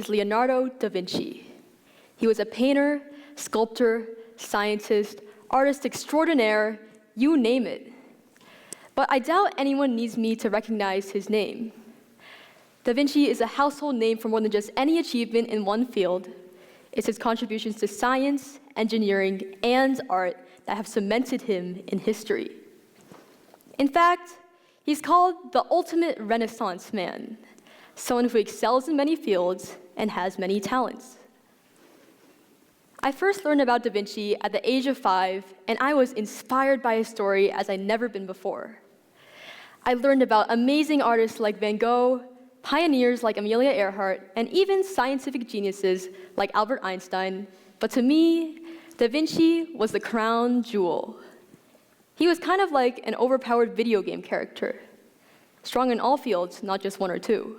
is Leonardo da Vinci. He was a painter, sculptor, scientist, artist extraordinaire, you name it. But I doubt anyone needs me to recognize his name. Da Vinci is a household name for more than just any achievement in one field. It's his contributions to science, engineering, and art that have cemented him in history. In fact, he's called the ultimate Renaissance man, someone who excels in many fields and has many talents. I first learned about Da Vinci at the age of 5, and I was inspired by his story as I'd never been before. I learned about amazing artists like Van Gogh, pioneers like Amelia Earhart, and even scientific geniuses like Albert Einstein. But to me, Da Vinci was the crown jewel. He was kind of like an overpowered video game character, strong in all fields, not just one or two.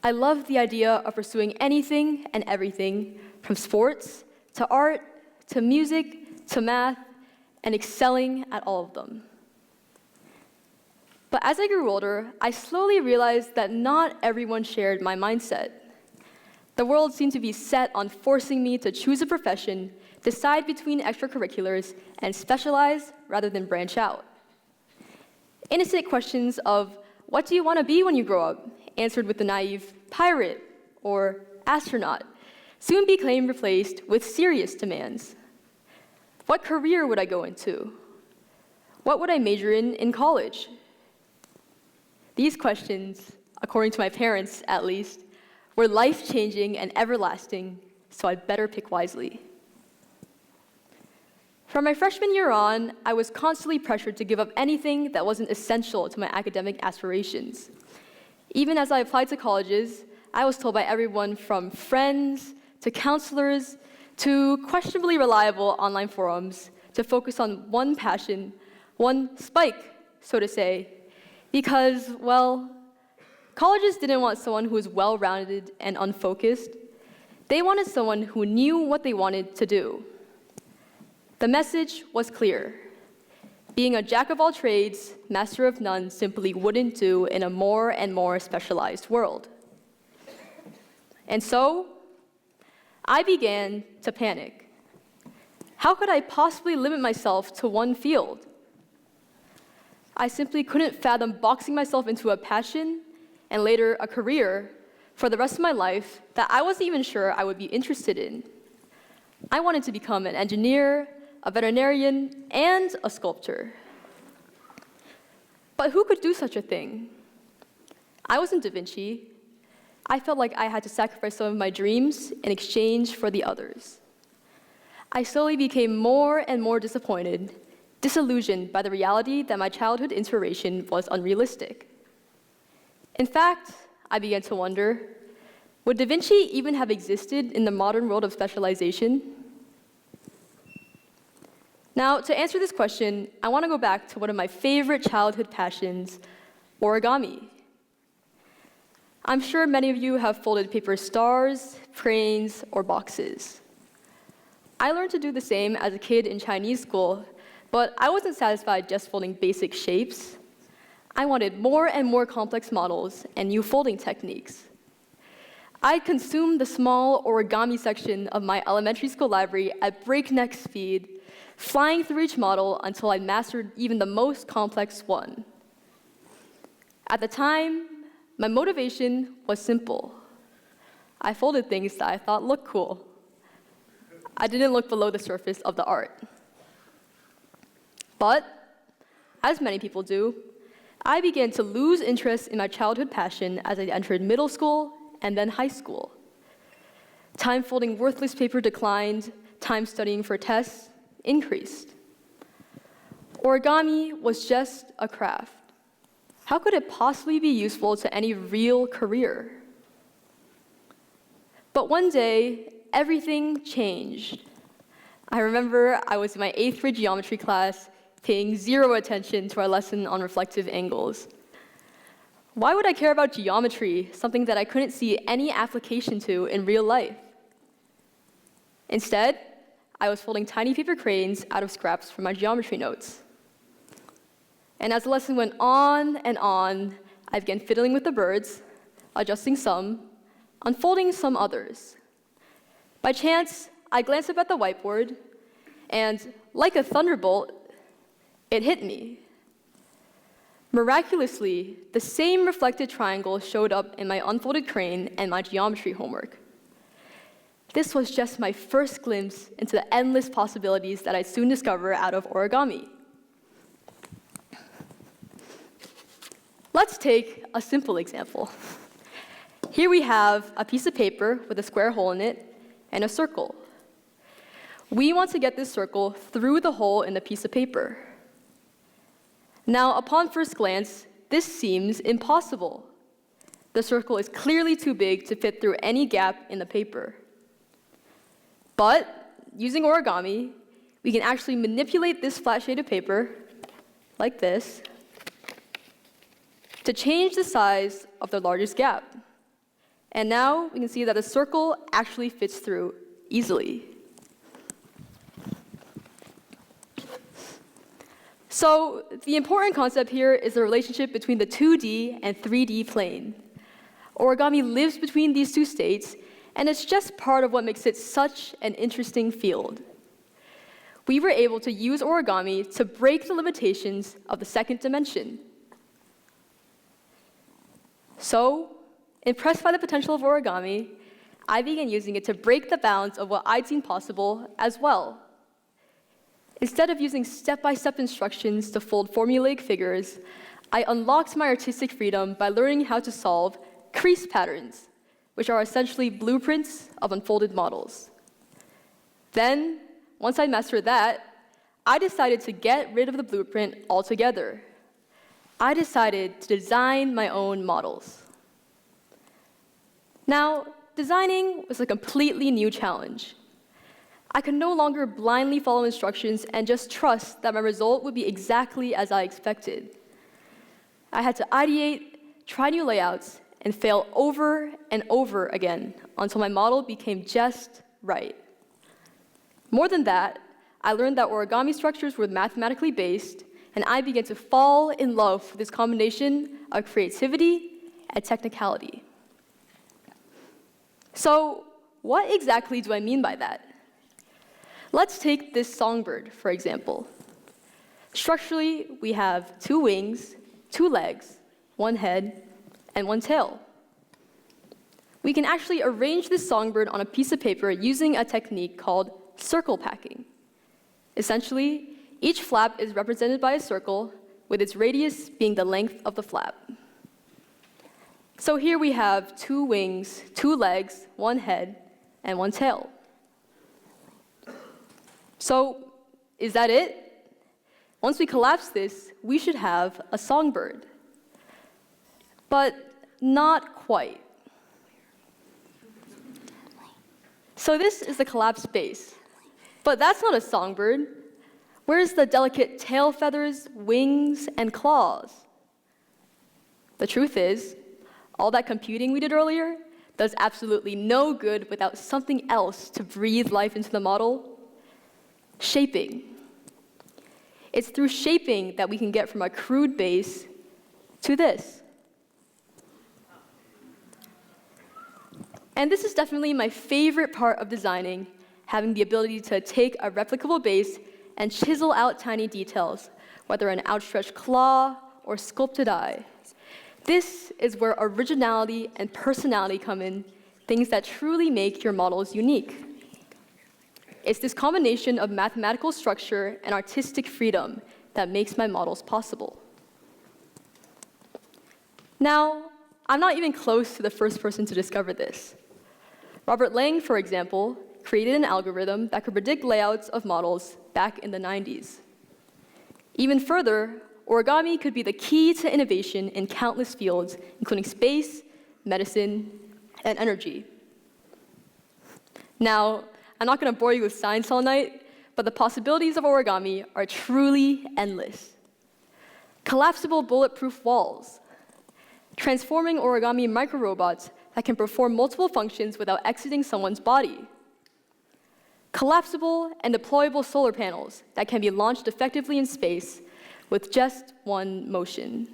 I loved the idea of pursuing anything and everything, from sports to art to music to math, and excelling at all of them. But as I grew older, I slowly realized that not everyone shared my mindset. The world seemed to be set on forcing me to choose a profession, decide between extracurriculars, and specialize rather than branch out. Innocent questions of, what do you want to be when you grow up, answered with the naive pirate or astronaut, soon became replaced with serious demands. What career would I go into? What would I major in college? These questions, according to my parents at least, were life-changing and everlasting, so I'd better pick wisely. From my freshman year on, I was constantly pressured to give up anything that wasn't essential to my academic aspirations. Even as I applied to colleges, I was told by everyone from friends to counselors to questionably reliable online forums to focus on one passion, one spike, so to say, because, well, colleges didn't want someone who was well-rounded and unfocused. They wanted someone who knew what they wanted to do. The message was clear. Being a jack of all trades, master of none simply wouldn't do in a more and more specialized world. And so, I began to panic. How could I possibly limit myself to one field? I simply couldn't fathom boxing myself into a passion and later a career for the rest of my life that I wasn't even sure I would be interested in. I wanted to become an engineer, a veterinarian, and a sculptor. But who could do such a thing? I wasn't Da Vinci. I felt like I had to sacrifice some of my dreams in exchange for the others. I slowly became more and more disappointed, disillusioned by the reality that my childhood inspiration was unrealistic. In fact, I began to wonder, would Da Vinci even have existed in the modern world of specialization? Now, to answer this question, I want to go back to one of my favorite childhood passions, origami. I'm sure many of you have folded paper stars, cranes, or boxes. I learned to do the same as a kid in Chinese school, but I wasn't satisfied just folding basic shapes. I wanted more and more complex models and new folding techniques. I consumed the small origami section of my elementary school library at breakneck speed, flying through each model until I mastered even the most complex one. At the time, my motivation was simple. I folded things that I thought looked cool. I didn't look below the surface of the art. But, as many people do, I began to lose interest in my childhood passion as I entered middle school and then high school. Time folding worthless paper declined, time studying for tests increased. Origami was just a craft. How could it possibly be useful to any real career? But one day, everything changed. I remember I was in my 8th grade geometry class, paying zero attention to our lesson on reflective angles. Why would I care about geometry, something that I couldn't see any application to in real life? Instead, I was folding tiny paper cranes out of scraps from my geometry notes. And as the lesson went on and on, I began fiddling with the birds, adjusting some, unfolding some others. By chance, I glanced up at the whiteboard, and like a thunderbolt, it hit me. Miraculously, the same reflected triangle showed up in my unfolded crane and my geometry homework. This was just my first glimpse into the endless possibilities that I'd soon discover out of origami. Let's take a simple example. Here we have a piece of paper with a square hole in it and a circle. We want to get this circle through the hole in the piece of paper. Now, upon first glance, this seems impossible. The circle is clearly too big to fit through any gap in the paper. But using origami, we can actually manipulate this flat sheet of paper, like this, to change the size of the largest gap. And now we can see that a circle actually fits through easily. So the important concept here is the relationship between the 2D and 3D plane. Origami lives between these two states, and it's just part of what makes it such an interesting field. We were able to use origami to break the limitations of the second dimension. So, impressed by the potential of origami, I began using it to break the bounds of what I'd seen possible as well. Instead of using step-by-step instructions to fold formulaic figures, I unlocked my artistic freedom by learning how to solve crease patterns, which are essentially blueprints of unfolded models. Then, once I mastered that, I decided to get rid of the blueprint altogether. I decided to design my own models. Now, designing was a completely new challenge. I could no longer blindly follow instructions and just trust that my result would be exactly as I expected. I had to ideate, try new layouts, and fail over and over again until my model became just right. More than that, I learned that origami structures were mathematically based, and I began to fall in love with this combination of creativity and technicality. So, what exactly do I mean by that? Let's take this songbird, for example. Structurally, we have 2 wings, 2 legs, 1 head, and 1 tail. We can actually arrange this songbird on a piece of paper using a technique called circle packing. Essentially, each flap is represented by a circle, with its radius being the length of the flap. So here we have 2 wings, 2 legs, 1 head, and 1 tail. So, is that it? Once we collapse this, we should have a songbird. But not quite. So this is the collapsed base. But that's not a songbird. Where's the delicate tail feathers, wings, and claws? The truth is, all that computing we did earlier does absolutely no good without something else to breathe life into the model. Shaping. It's through shaping that we can get from a crude base to this. And this is definitely my favorite part of designing, having the ability to take a replicable base and chisel out tiny details, whether an outstretched claw or sculpted eye. This is where originality and personality come in, things that truly make your models unique. It's this combination of mathematical structure and artistic freedom that makes my models possible. Now, I'm not even close to the first person to discover this. Robert Lang, for example, created an algorithm that could predict layouts of models back in the 90s. Even further, origami could be the key to innovation in countless fields, including space, medicine, and energy. Now, I'm not going to bore you with science all night, but the possibilities of origami are truly endless. Collapsible bulletproof walls, transforming origami microrobots that can perform multiple functions without exiting someone's body, collapsible and deployable solar panels that can be launched effectively in space with just one motion.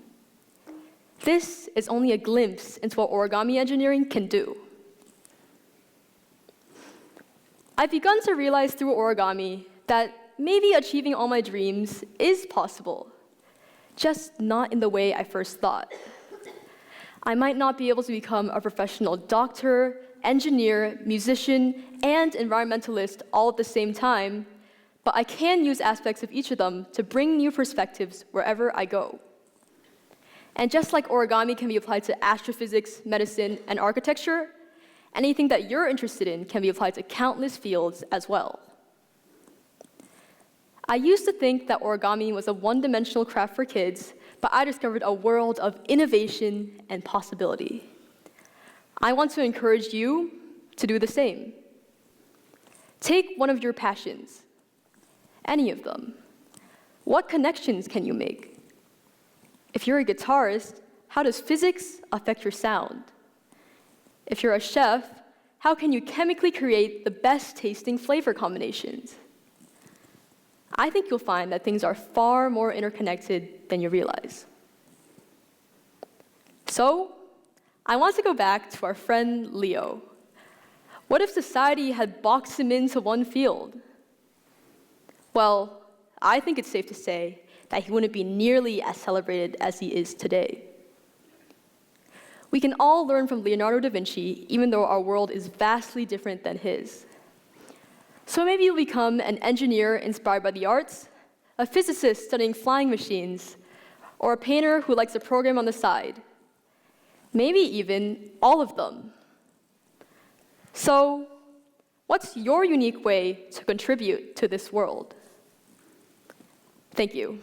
This is only a glimpse into what origami engineering can do. I've begun to realize through origami that maybe achieving all my dreams is possible, just not in the way I first thought. I might not be able to become a professional doctor, engineer, musician, and environmentalist all at the same time, but I can use aspects of each of them to bring new perspectives wherever I go. And just like origami can be applied to astrophysics, medicine, and architecture, anything that you're interested in can be applied to countless fields as well. I used to think that origami was a one-dimensional craft for kids, but I discovered a world of innovation and possibility. I want to encourage you to do the same. Take one of your passions, any of them. What connections can you make? If you're a guitarist, how does physics affect your sound? If you're a chef, how can you chemically create the best tasting flavor combinations? I think you'll find that things are far more interconnected than you realize. So, I want to go back to our friend Leo. What if society had boxed him into one field? Well, I think it's safe to say that he wouldn't be nearly as celebrated as he is today. We can all learn from Leonardo da Vinci, even though our world is vastly different than his. So maybe you'll become an engineer inspired by the arts, a physicist studying flying machines, or a painter who likes to program on the side. Maybe even all of them. So, what's your unique way to contribute to this world? Thank you.